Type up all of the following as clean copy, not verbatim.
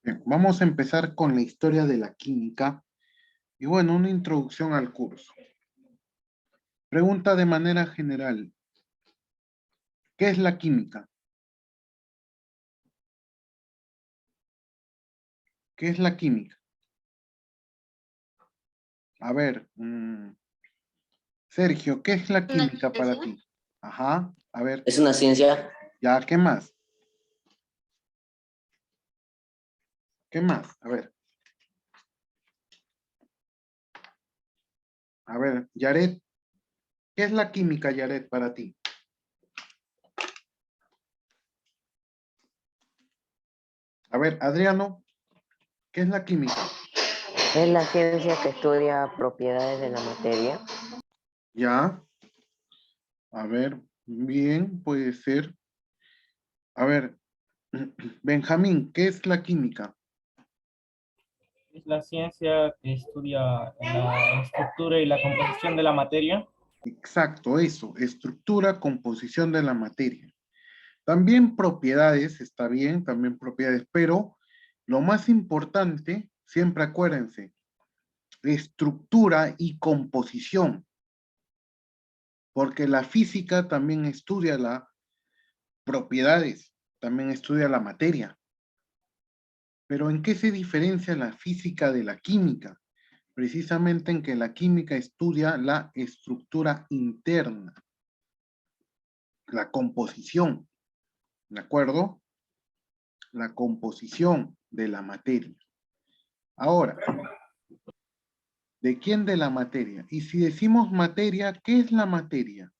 Bien, vamos a empezar con la historia de la química y bueno, una introducción al curso. Pregunta de manera general, ¿qué es la química? ¿Qué es la química? A ver, Sergio, ¿qué es la ¿Una química para ciencia? ti? Ajá, a ver, Es una ciencia. ya, ¿qué más? ¿Qué más? A ver, Yaret, ¿qué es la química, Yaret, para ti? A ver, Adriano, ¿qué es la química? Es la ciencia que estudia propiedades de la materia. Ya, a ver, bien, puede ser. A ver, Benjamín, ¿qué es la química? Es la ciencia que estudia la estructura y la composición de la materia. Exacto, eso, estructura, composición de la materia. También propiedades, está bien, también propiedades, pero lo más importante, siempre acuérdense, estructura y composición, porque la física también estudia las propiedades, también estudia la materia. Pero ¿en qué se diferencia la física de la química? Precisamente en que la química estudia la estructura interna, la composición, ¿de acuerdo? La composición de la materia. Ahora, ¿de quién de la materia? Y si decimos materia, ¿qué es la materia?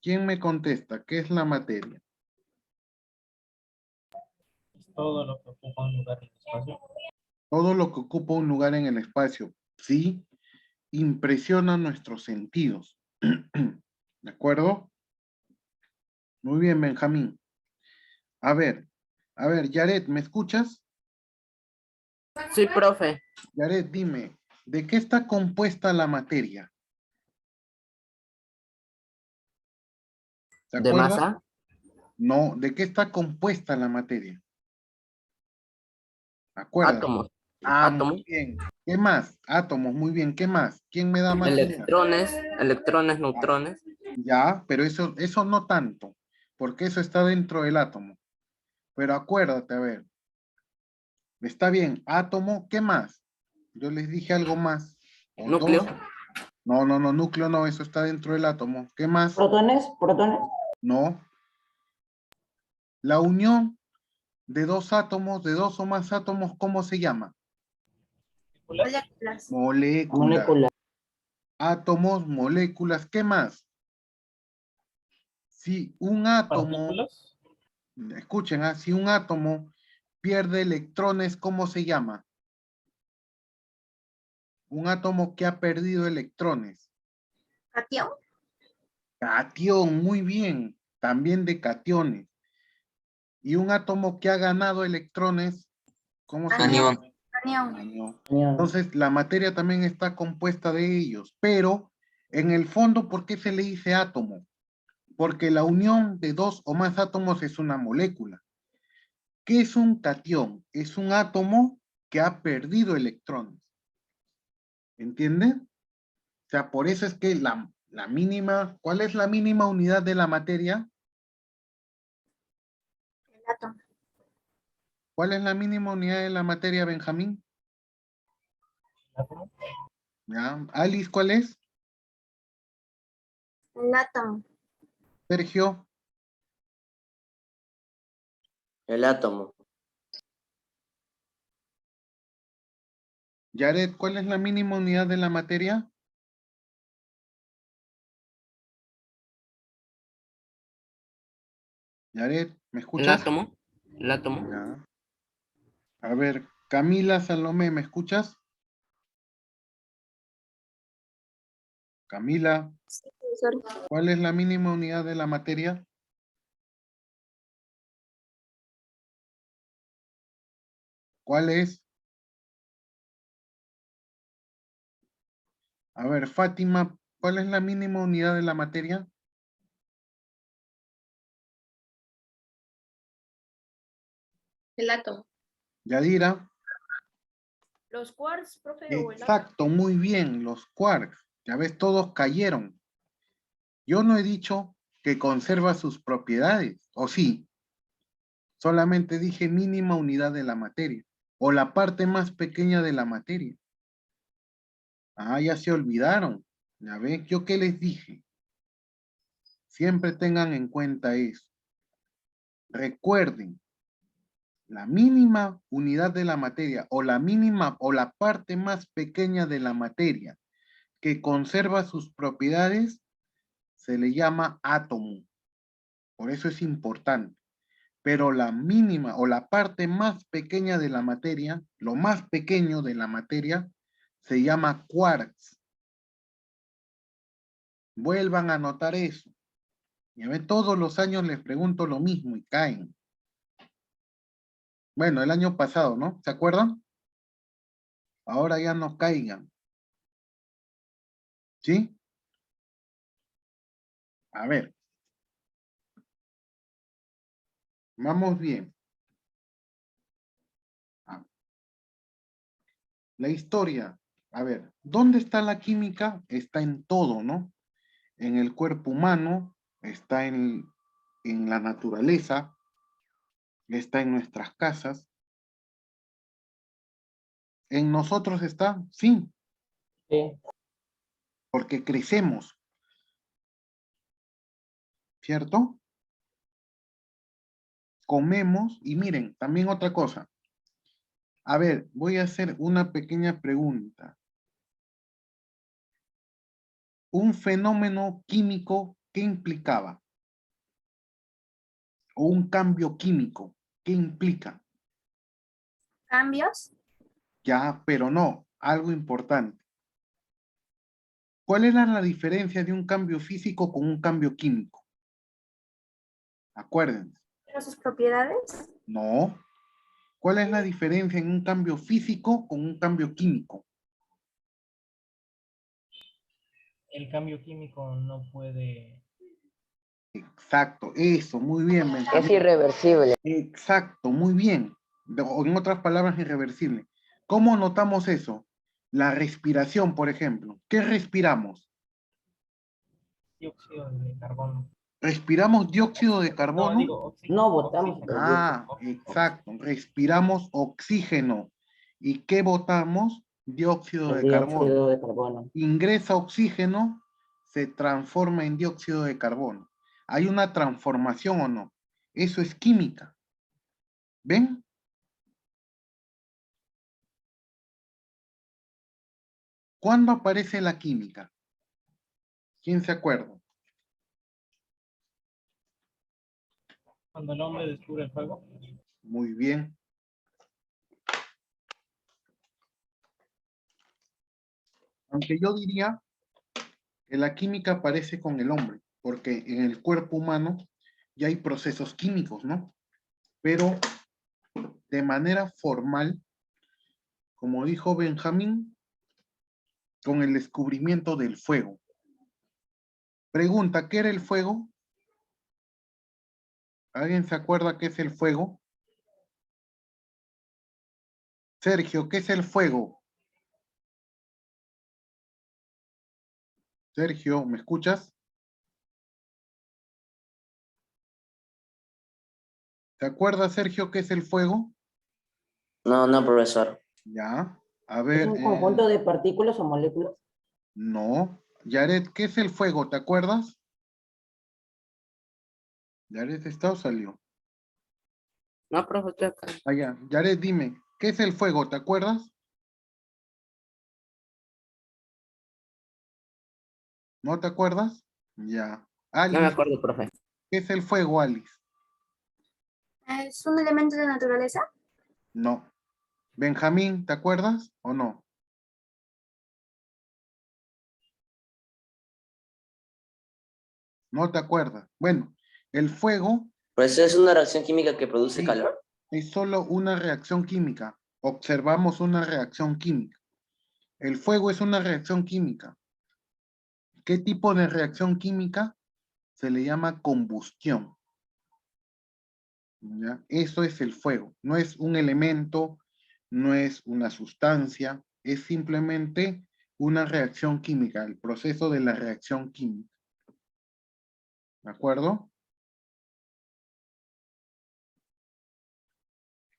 ¿Quién me contesta? ¿Qué es la materia? Es todo lo que ocupa un lugar en el espacio. Todo lo que ocupa un lugar en el espacio, ¿sí? Impresiona nuestros sentidos. ¿De acuerdo? Muy bien, Benjamín. A ver, Yaret, ¿me escuchas? Sí, profe. Yaret, dime, ¿de qué está compuesta la materia? ¿Te ¿De acuerdas? masa? No, ¿de qué está compuesta la materia? Acuérdate. Átomos. Ah, muy Átomos. bien. ¿Qué más? Átomos, muy bien. ¿Qué más? ¿Quién me da más ideas? Electrones, neutrones. Ya, pero eso no tanto, porque eso está dentro del átomo. Pero acuérdate, a ver, está bien, átomo, ¿qué más? Yo les dije algo más. O Núcleo. dos. No, no, no, núcleo no, eso está dentro del átomo. ¿Qué más? Protones. No. La unión de dos átomos, de dos o más átomos, ¿cómo se llama? Moléculas. Moléculas. Molécula. Átomos, moléculas, ¿qué más? Si un átomo, Partículas. escuchen, si un átomo pierde electrones, ¿cómo se llama? Un átomo que ha perdido electrones. Catión. Catión, muy bien, también de cationes. Y un átomo que ha ganado electrones, ¿cómo se llama? Anión. Anión. Anión. Anión. Entonces, la materia también está compuesta de ellos, pero en el fondo, ¿por qué se le dice átomo? Porque la unión de dos o más átomos es una molécula. ¿Qué es un catión? Es un átomo que ha perdido electrones. ¿Entienden? O sea, por eso es que la mínima, ¿cuál es la mínima unidad de la materia? El átomo. ¿Cuál es la mínima unidad de la materia, Benjamín? Átomo. ¿Ya? Alice, ¿cuál es? El átomo. Sergio, El átomo. Yaret, ¿cuál es la mínima unidad de la materia? Yaret, ¿me El escuchas? átomo. El átomo. Ya. A ver, Camila Salomé, ¿me escuchas? Camila, Sorry. ¿cuál es la mínima unidad de la materia? ¿Cuál es? A ver, Fátima, ¿cuál es la mínima unidad de la materia? El átomo. Yadira. Los quarks, profe, o el átomo. Exacto, muy bien, los quarks. Ya ves, todos cayeron. Yo no he dicho que conserva sus propiedades, ¿o sí? Solamente dije mínima unidad de la materia, o la parte más pequeña de la materia. Ah, ya se olvidaron. Ya ves, ¿yo qué les dije? Siempre tengan en cuenta eso. Recuerden, la mínima unidad de la materia, o la mínima, o la parte más pequeña de la materia que conserva sus propiedades, se le llama átomo. Por eso es importante. Pero la mínima o la parte más pequeña de la materia, lo más pequeño de la materia, se llama quarks. Vuelvan a anotar eso. Y a ver, todos los años les pregunto lo mismo y caen. Bueno, el año pasado, ¿no? ¿Se acuerdan? Ahora ya no caigan. ¿Sí? A ver. Vamos bien. Ah, la historia. A ver, ¿dónde está la química? Está en todo, ¿no? En el cuerpo humano, está en la naturaleza, está en nuestras casas. ¿En nosotros está? Sí, Sí. porque crecemos, ¿cierto? Comemos y miren, también otra cosa. A ver, voy a hacer una pequeña pregunta. Un fenómeno químico, ¿qué implicaba? O un cambio químico, ¿qué implica? Cambios. Ya, pero no, algo importante. ¿Cuál era la diferencia de un cambio físico con un cambio químico? Acuérdense. Pero sus propiedades. No. ¿Cuál es la diferencia en un cambio físico con un cambio químico? El cambio químico no puede... Exacto, eso, muy bien, Es Benjamín. irreversible. Exacto, muy bien. O en otras palabras, irreversible. ¿Cómo notamos eso? La respiración, por ejemplo. ¿Qué respiramos? Dióxido de carbono. ¿Respiramos dióxido de No, carbono? digo oxígeno. No botamos. Oxígeno. Ah, exacto. Respiramos oxígeno. ¿Y qué botamos? Dióxido El de carbono. dióxido de carbono. Ingresa oxígeno, se transforma en dióxido de carbono. ¿Hay una transformación o no? Eso es química. ¿Ven? ¿Cuándo aparece la química? ¿Quién se acuerda? Cuando el hombre descubre el fuego. Muy bien. Aunque yo diría que la química aparece con el hombre, porque en el cuerpo humano ya hay procesos químicos, ¿no? Pero de manera formal, como dijo Benjamín, con el descubrimiento del fuego. Pregunta, ¿qué era el fuego? ¿Alguien se acuerda qué es el fuego? Sergio, ¿qué es el fuego? Sergio, ¿me escuchas? ¿Te acuerdas, Sergio, qué es el fuego? No, no, profesor. Ya. A ¿Es ver, un conjunto de partículas o moléculas? no. Yaret, ¿qué es el fuego? ¿Te acuerdas? ¿Yaret está o salió? No, profesor. Ah, ya. Yaret, dime, ¿qué es el fuego? ¿Te acuerdas? ¿No te acuerdas? Ya. No me Alice, acuerdo, profe. ¿qué es el fuego, Alice? ¿Es un elemento de naturaleza? No. Benjamín, ¿te acuerdas o no? No te acuerdas. Bueno, el fuego ¿Pues es una reacción química que produce sí, calor? es solo una reacción química. Observamos una reacción química. El fuego es una reacción química. ¿Qué tipo de reacción química? Se le llama combustión. ¿Ya? Eso es el fuego. No es un elemento no es una sustancia, es simplemente una reacción química, el proceso de la reacción química. ¿De acuerdo?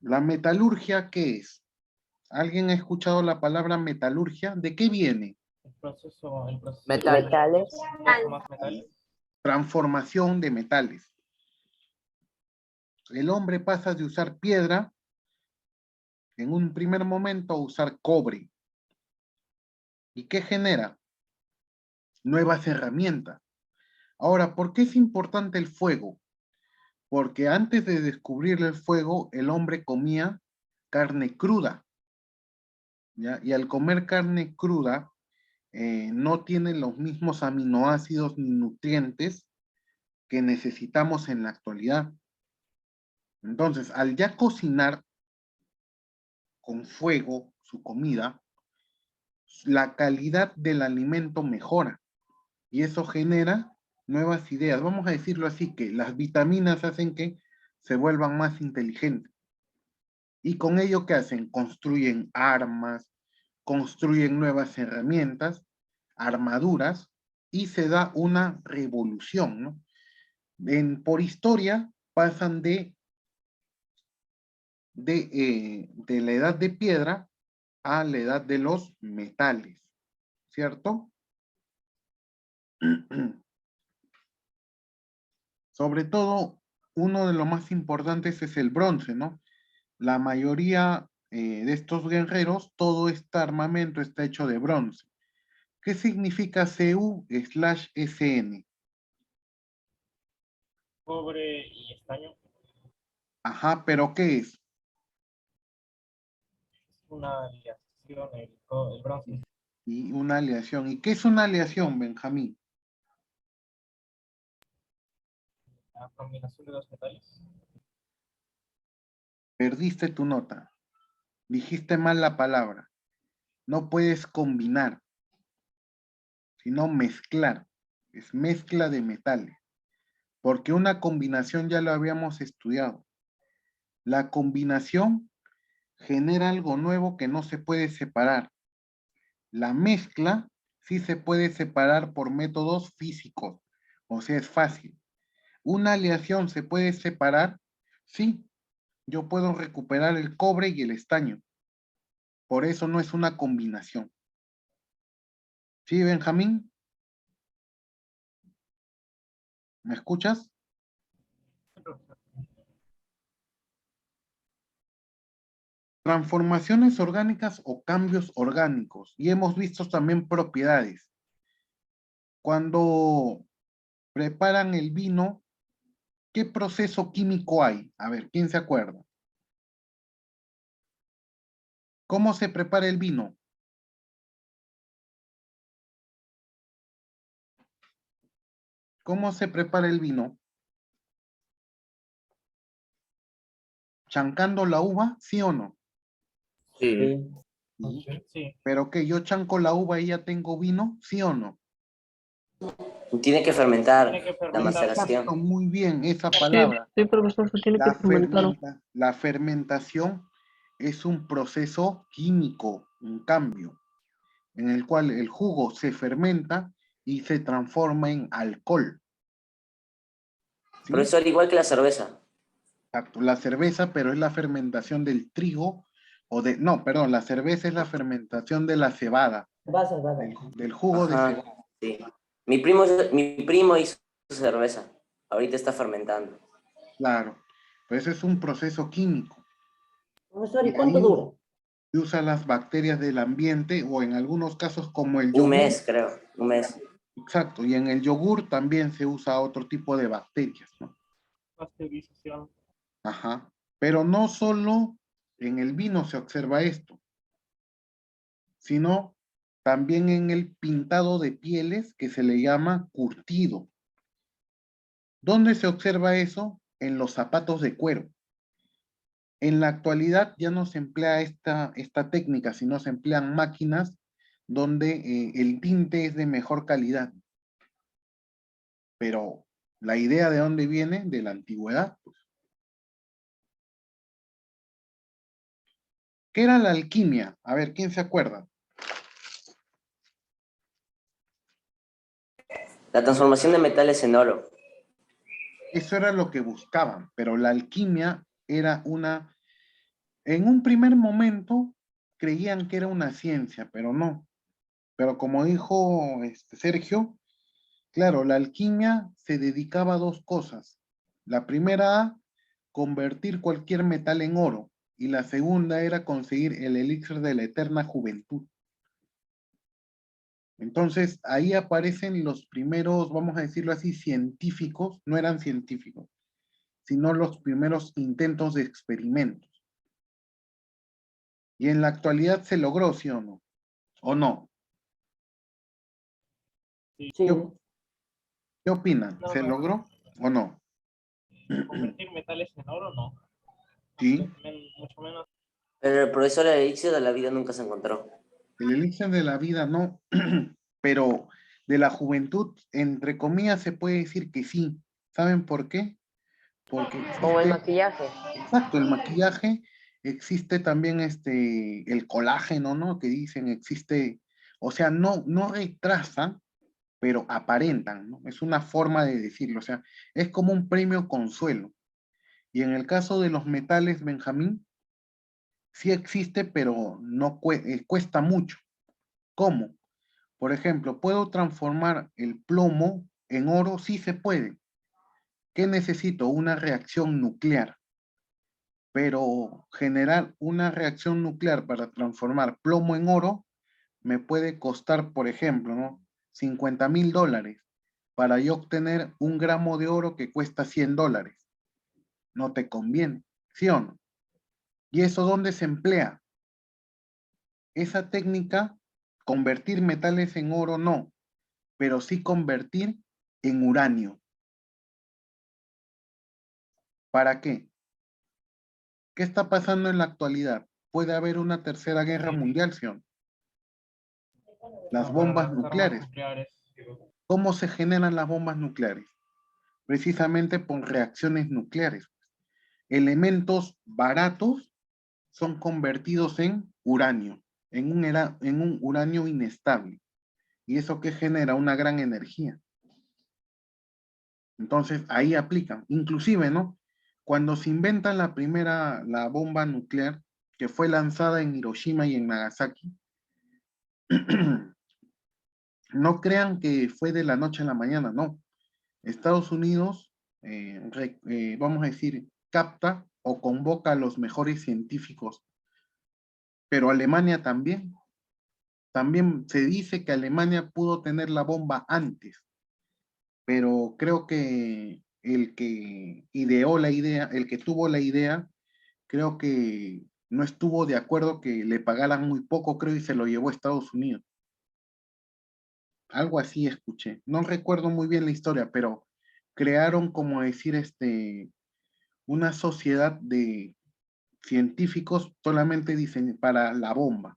La metalurgia, ¿qué es? ¿Alguien ha escuchado la palabra metalurgia? ¿De qué viene? El proceso Metal. Metales. más metales. Transformación de metales. El hombre pasa de usar piedra en un primer momento a usar cobre. ¿Y qué genera? Nuevas herramientas. Ahora, ¿por qué es importante el fuego? Porque antes de descubrir el fuego, el hombre comía carne cruda, ¿ya? Y al comer carne cruda, no tiene los mismos aminoácidos ni nutrientes que necesitamos en la actualidad. Entonces, al ya cocinar con fuego su comida, la calidad del alimento mejora y eso genera nuevas ideas. Vamos a decirlo así, que las vitaminas hacen que se vuelvan más inteligentes. Y con ello, ¿qué hacen? Construyen armas, construyen nuevas herramientas, armaduras, y se da una revolución, ¿no? Por historia pasan de la edad de piedra a la edad de los metales, ¿cierto? Sobre todo, uno de los más importantes es el bronce, ¿no? La mayoría de estos guerreros, todo este armamento está hecho de bronce. ¿Qué significa Cu/Sn? Cobre y estaño. Ajá, pero ¿qué es? Una aleación, el bronce. Y una aleación. ¿Y qué es una aleación, Benjamín? La combinación de dos metales. Perdiste tu nota. Dijiste mal la palabra. No puedes combinar, sino mezclar. Es mezcla de metales. Porque una combinación ya lo habíamos estudiado. La combinación genera algo nuevo que no se puede separar. La mezcla sí se puede separar por métodos físicos. O sea, es fácil. ¿Una aleación se puede separar? Sí. Yo puedo recuperar el cobre y el estaño. Por eso no es una combinación. ¿Sí, Benjamín? ¿Me escuchas? Transformaciones orgánicas o cambios orgánicos. Y hemos visto también propiedades. Cuando preparan el vino, ¿qué proceso químico hay? A ver, ¿quién se acuerda? ¿Cómo se prepara el vino? ¿Cómo se prepara el vino? ¿Chancando la uva? ¿Sí o no? Sí. Sí. Sí. ¿Pero que yo chanco la uva y ya tengo vino? ¿Sí o no? Tiene que fermentar Tiene que la fermentar. Exacto, maceración. muy bien esa Sí, palabra. sí, profesor, se tiene que fermentar. La fermentación es un proceso químico, un cambio, en el cual el jugo se fermenta y se transforma en alcohol. ¿Sí? Profesor, igual que la cerveza. Exacto, la cerveza, pero es la fermentación del trigo, no, perdón, la cerveza es la fermentación de la cebada, del jugo de Ajá, cebada. sí. Mi primo hizo cerveza. Ahorita está fermentando. Claro, pues es un proceso químico. Profesor, Y ahí se usa las bacterias del ambiente o en algunos casos como el Un yogur. mes, creo. Un mes. Exacto, y en el yogur también se usa otro tipo de bacterias, ¿no? Pasteurización. Ajá. Pero no solo en el vino se observa esto, sino también en el pintado de pieles que se le llama curtido. ¿Dónde se observa eso? En los zapatos de cuero. En la actualidad ya no se emplea esta técnica, sino se emplean máquinas donde el tinte es de mejor calidad. Pero la idea de dónde viene, de la antigüedad. Pues. ¿Qué era la alquimia? A ver, ¿quién se acuerda? La transformación de metales en oro. Eso era lo que buscaban, pero la alquimia era una... En un primer momento creían que era una ciencia, pero no. Pero como dijo Sergio, claro, la alquimia se dedicaba a dos cosas. La primera, a convertir cualquier metal en oro, y la segunda era conseguir el elixir de la eterna juventud. Entonces, ahí aparecen los primeros, vamos a decirlo así, científicos, no eran científicos, sino los primeros intentos de experimentos. Y en la actualidad se logró, ¿sí o no? ¿O no? Sí. Sí, ¿Qué opinan? No, ¿Se no. logró o no? Convertir metales en oro, no. Sí, Mucho menos. Pero el profesor elixir de la vida nunca se encontró. el elixir de la vida no, pero de la juventud, entre comillas, se puede decir que sí. ¿Saben por qué? Porque como el existe, maquillaje. exacto, el maquillaje, existe también el colágeno, ¿no? Que dicen, existe, o sea, no retrasan, pero aparentan, ¿no? Es una forma de decirlo, o sea, es como un premio consuelo. Y en el caso de los metales, Benjamín, sí existe, pero no cuesta mucho. ¿Cómo? Por ejemplo, ¿puedo transformar el plomo en oro? Sí se puede. ¿Qué necesito? Una reacción nuclear. Pero generar una reacción nuclear para transformar plomo en oro me puede costar, por ejemplo, ¿no? $50,000 para yo obtener 1 gramo de oro que cuesta $100. No te conviene, ¿sí o no? ¿Y eso dónde se emplea? Esa técnica, convertir metales en oro, no, pero sí convertir en uranio. ¿Para qué? ¿Qué está pasando en la actualidad? ¿Puede haber una tercera guerra mundial, ¿sí o no? Las No, para bombas las armas nucleares. nucleares. ¿Cómo se generan las bombas nucleares? Precisamente por reacciones nucleares. Elementos baratos son convertidos en uranio, en un uranio inestable. ¿Y eso que genera? Una gran energía. Entonces, ahí aplican. Inclusive, ¿no? Cuando se inventa la bomba nuclear, que fue lanzada en Hiroshima y en Nagasaki, no crean que fue de la noche a la mañana, no. Estados Unidos, vamos a decir, capta o convoca a los mejores científicos, pero Alemania también. También se dice que Alemania pudo tener la bomba antes, pero creo que el que ideó la idea, el que tuvo la idea, creo que no estuvo de acuerdo que le pagaran muy poco, creo, y se lo llevó a Estados Unidos. Algo así escuché. No recuerdo muy bien la historia, pero crearon, como decir, una sociedad de científicos solamente para la bomba.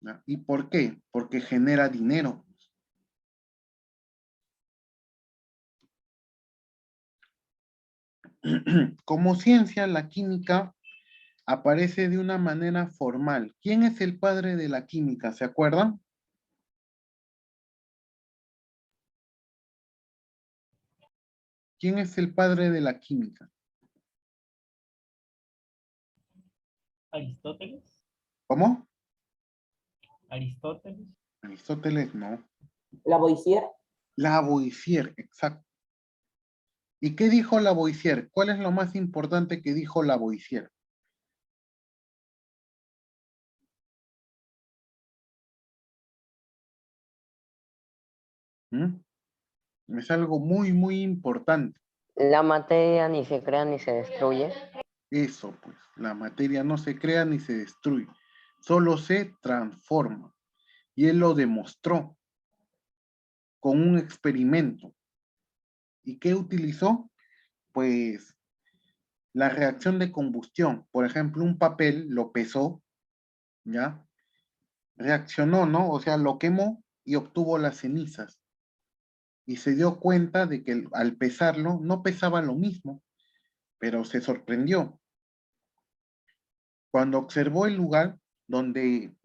¿Ya? ¿Y por qué? Porque genera dinero. Como ciencia, la química aparece de una manera formal. ¿Quién es el padre de la química? ¿Se acuerdan? ¿Quién es el padre de la química? Aristóteles. ¿Cómo? Aristóteles. Aristóteles, no. Lavoisier. Lavoisier, exacto. ¿Y qué dijo Lavoisier? ¿Cuál es lo más importante que dijo Lavoisier? ¿Mm? Es algo muy, muy importante. La materia ni se crea ni se destruye. Eso, pues, la materia no se crea ni se destruye, solo se transforma. Y él lo demostró con un experimento. ¿Y qué utilizó? Pues la reacción de combustión. Por ejemplo, un papel lo pesó, ¿ya? Reaccionó, ¿no? O sea, lo quemó y obtuvo las cenizas. Y se dio cuenta de que al pesarlo no pesaba lo mismo, pero se sorprendió. Cuando observó el lugar donde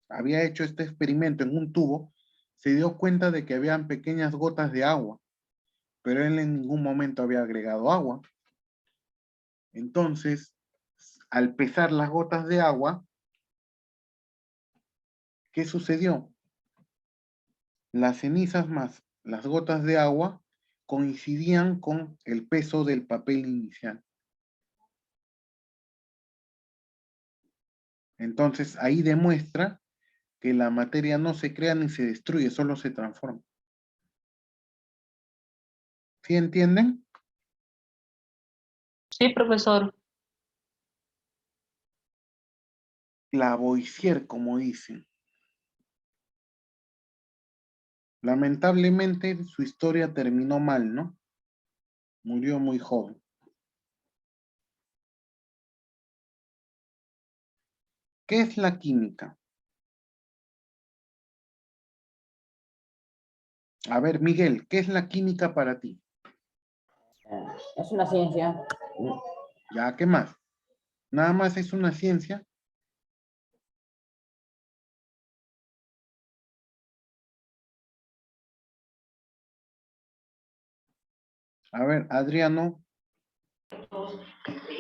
había hecho este experimento en un tubo, se dio cuenta de que habían pequeñas gotas de agua, pero él en ningún momento había agregado agua. Entonces, al pesar las gotas de agua, ¿qué sucedió? Las cenizas más las gotas de agua coincidían con el peso del papel inicial. Entonces, ahí demuestra que la materia no se crea ni se destruye, solo se transforma. ¿Sí entienden? Sí, profesor. Lavoisier, como dicen. Lamentablemente, su historia terminó mal, ¿no? Murió muy joven. ¿Qué es la química? A ver, Miguel, ¿qué es la química para ti? Es una ciencia. Ya, ¿qué más? Nada más es una ciencia. A ver, Adriano,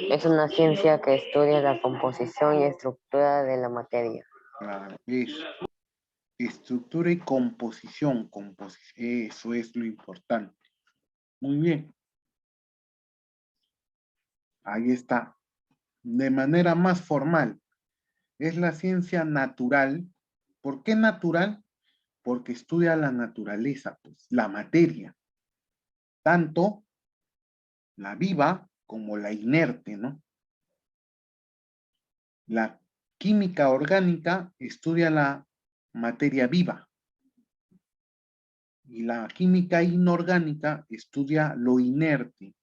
Es una ciencia que estudia la composición y estructura de la materia. claro, es estructura y composición. Eso es lo importante. Muy bien. Ahí está. De manera más formal, es la ciencia natural. ¿Por qué natural? Porque estudia la naturaleza, pues, la materia. Tanto la viva como la inerte, ¿no? La química orgánica estudia la materia viva y la química inorgánica estudia lo inerte.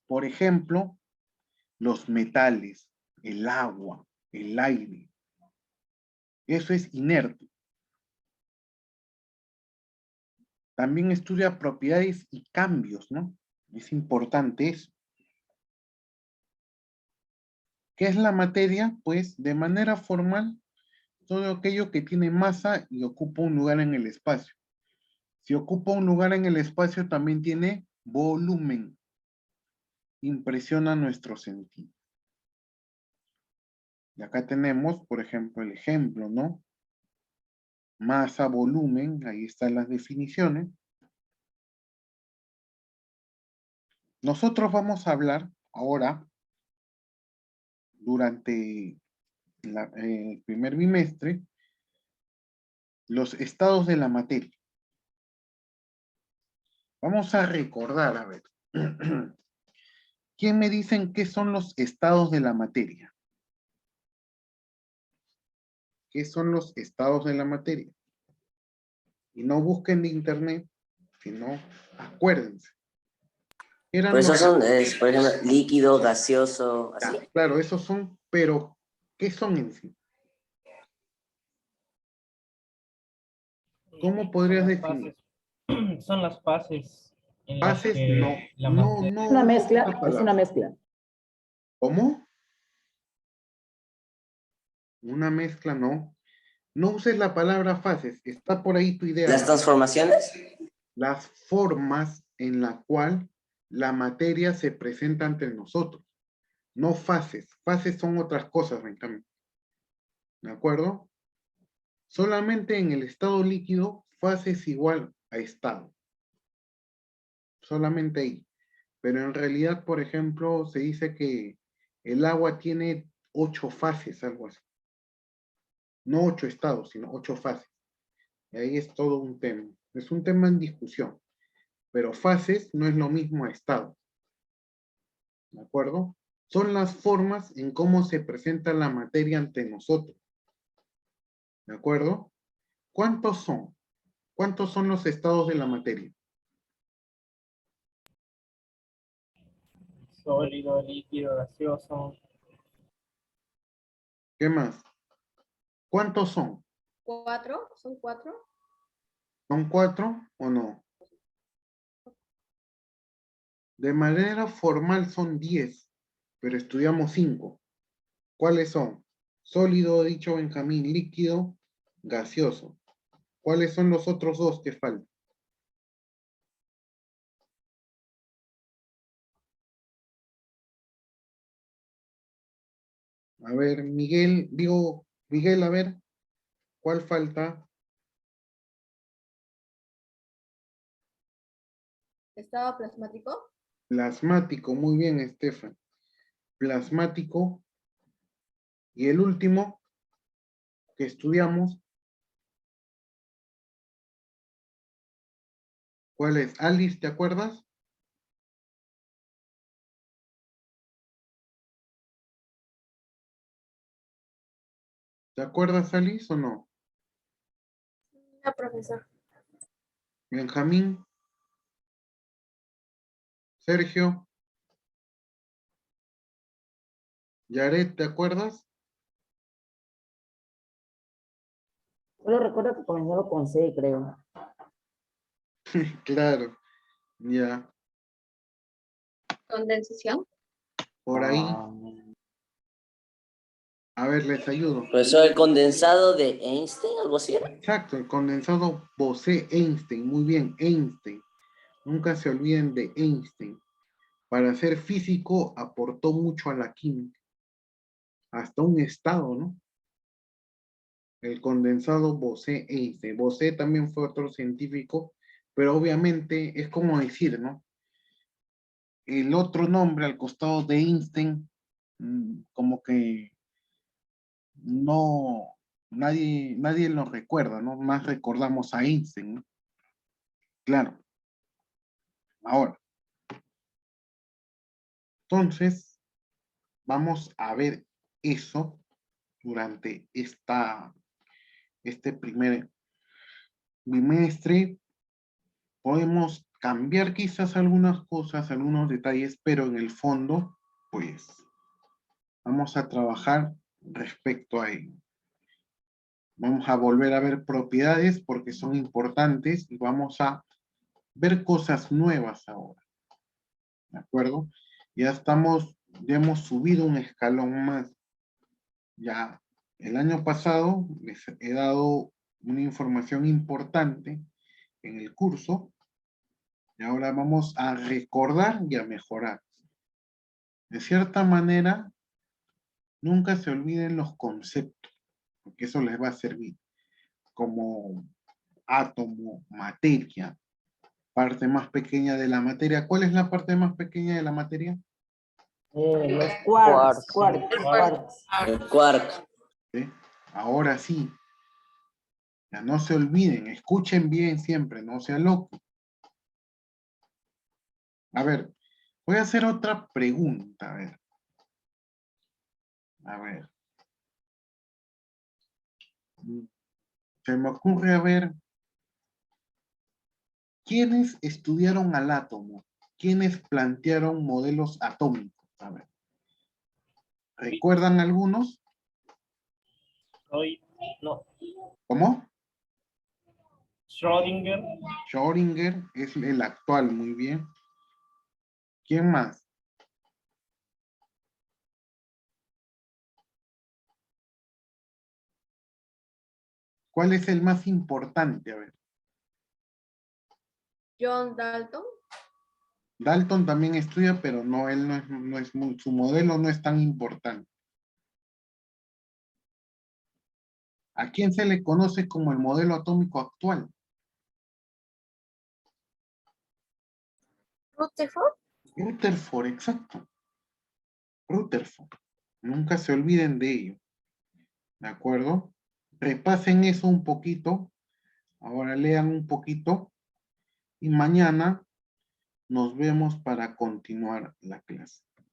Por ejemplo, los metales, el agua, el aire. Eso es inerte. También estudia propiedades y cambios, ¿no? Es importante eso. ¿Qué es la materia? Pues de manera formal, todo aquello que tiene masa y ocupa un lugar en el espacio. Si ocupa un lugar en el espacio, también tiene volumen. Impresiona nuestro sentido. Y acá tenemos, por ejemplo, el ejemplo, ¿no? Masa, volumen, ahí están las definiciones. Nosotros vamos a hablar ahora, durante el primer bimestre, los estados de la materia. Vamos a recordar, a ver. ¿Quién me dicen qué son los estados de la materia? ¿Qué son los estados de la materia? Y no busquen de internet, sino acuérdense. Eran Por eso los... son, por ejemplo, líquido, gaseoso, así. Claro, esos son, pero ¿qué son en sí? ¿Cómo podrías definir? Son las fases en las Fases, no, que la no, materia... no Una uses mezcla, esa es palabra. una mezcla. ¿Cómo? Una mezcla, no. No uses la palabra fases, está por ahí tu idea. Las transformaciones. Las formas en la cual la materia se presenta ante nosotros. No fases. Fases son otras cosas, Benjamín. ¿De acuerdo? Solamente en el estado líquido, fase es igual a estado. Solamente ahí. Pero en realidad, por ejemplo, se dice que el agua tiene 8 fases, algo así. No 8 estados, sino 8 fases. Y ahí es todo un tema. Es un tema en discusión. Pero fases no es lo mismo a estado. ¿De acuerdo? Son las formas en cómo se presenta la materia ante nosotros. ¿De acuerdo? ¿Cuántos son? ¿Cuántos son los estados de la materia? Sólido, líquido, gaseoso. ¿Qué más? ¿Cuántos son? ¿Cuatro? ¿Son cuatro? ¿Son 4 o no? De manera formal son 10, pero estudiamos 5. ¿Cuáles son? Sólido, dicho Benjamín, líquido, gaseoso. ¿Cuáles son los otros 2 que faltan? A ver, Miguel, a ver, ¿cuál falta? ¿Estado plasmático? Plasmático, muy bien, Estefan. Plasmático. Y el último que estudiamos, ¿cuál es? Alice, ¿te acuerdas? ¿Te acuerdas, Alice, o no? No, profesor. Benjamín, Sergio, Yaret, ¿te acuerdas? Solo recuerdo que comenzaba con C, creo. Claro, ya, Condensación. por ahí. Ah, A ver, les ayudo. Profesor, el condensado de Einstein, algo así era. Exacto, el condensado Bose-Einstein, muy bien, Einstein. Nunca se olviden de Einstein. Para ser físico aportó mucho a la química. Hasta un estado, ¿no? El condensado Bose-Einstein. Bose también fue otro científico, pero obviamente es como decir, ¿no? El otro nombre al costado de Einstein, como que no, nadie lo recuerda, ¿no? Más recordamos a Einstein, ¿no? Claro. Ahora, entonces, vamos a ver eso durante este primer bimestre. Podemos cambiar quizás algunas cosas, algunos detalles, pero en el fondo, pues, vamos a trabajar respecto a ello. Vamos a volver a ver propiedades porque son importantes y vamos a ver cosas nuevas ahora. ¿De acuerdo? Ya hemos subido un escalón más. Ya el año pasado les he dado una información importante en el curso y ahora vamos a recordar y a mejorar. De cierta manera, nunca se olviden los conceptos, porque eso les va a servir como átomo, materia, parte más pequeña de la materia. ¿Cuál es la parte más pequeña de la materia? los quarks, quarks. El quark. ¿Sí? Ahora sí, ya no se olviden, escuchen bien siempre, no sean locos. A ver, voy a hacer otra pregunta, a ver. A ver. Se me ocurre, a ver, ¿quiénes estudiaron al átomo? ¿Quiénes plantearon modelos atómicos? A ver. ¿Recuerdan algunos? Hoy, no. ¿Cómo? Schrödinger, Schrödinger es el actual, muy bien. ¿Quién más? ¿Cuál es el más importante? A ver. John Dalton. Dalton también estudia, pero no, él su modelo no es tan importante. ¿A quién se le conoce como el modelo atómico actual? Rutherford. Rutherford, exacto. Rutherford. Nunca se olviden de ello. ¿De acuerdo? Repasen eso un poquito. Ahora lean un poquito. Y mañana nos vemos para continuar la clase.